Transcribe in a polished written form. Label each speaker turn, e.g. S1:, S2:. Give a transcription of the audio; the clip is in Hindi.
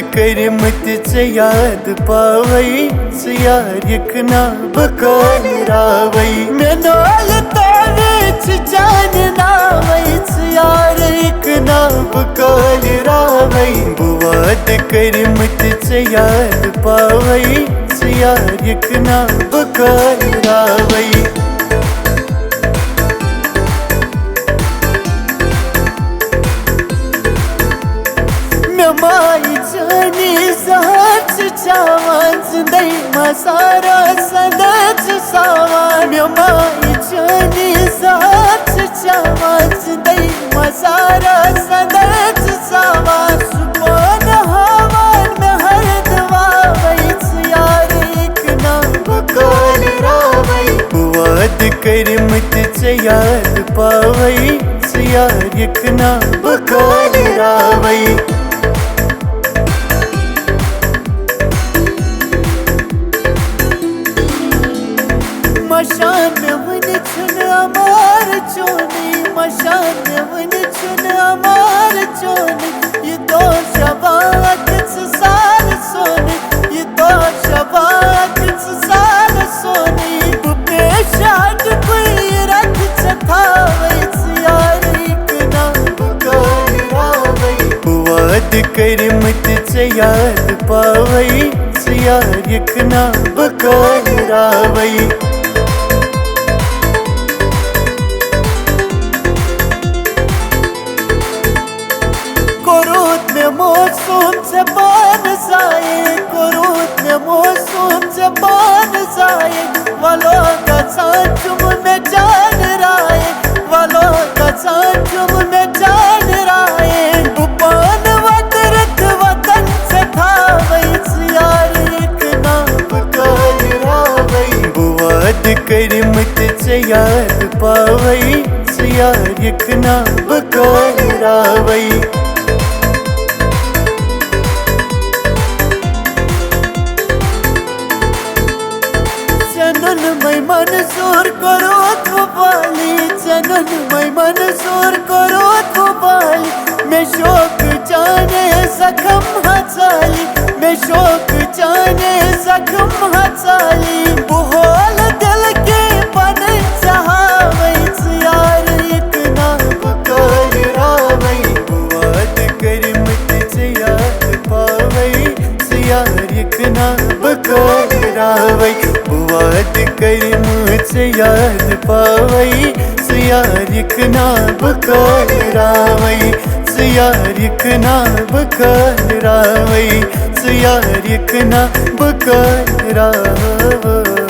S1: कर्मत चे याद पावई यार यकना बकाल रावई मैं नाल तारे च जान नावई यार यकना बकाल रावई बुवाद कर्मत चे याद पावई यार यकना बकाल रावई माई जानी साच चावान जिंदई मसारा सदच सावान माई जानी साच चावान जिंदई मसारा सदच सावान सुबह हवान में हर दवा वही यार एक ना बकाल रावई वाद कर्मत चे याद पावई यार एक ना बकाल रावई मशान वन छुन अमार चोनी मशान वन छुन अमार चोनी ये तो शबात साल सोनी ये तो शबात साल सोनी पेशाट कोई रख छथावई यार एक ना बकाल रावई वाद कर्मत चे याद पावई यार एक ना बकाल रावई मौसम से पान जाए कुरूत में मौसम से पान जाए वालों का सांचुम में जान राय वालों का सांचुम में जान राय बुपान वतरत वतन से था वही यार एक ना बकाल रावई बुवाद कर्मत चे याद पावई यार एक ना बकाल रावई मैं मंसूर करो तो पाली जनन मैं मंसूर करो तो पाली मैं शौक जाने जख्म हचाली मैं शौक जाने जख्म हचाली बुहोल दिल के पन चाहवई यार एक ना बकाल रावई वाद कर्मत चे याद पावई यार एक ना बकाल रावई वाद कर्मत चे याद पावई यार एक ना बकाल रावई यार एक ना बकाल रावई यार एक ना बकाल रावई।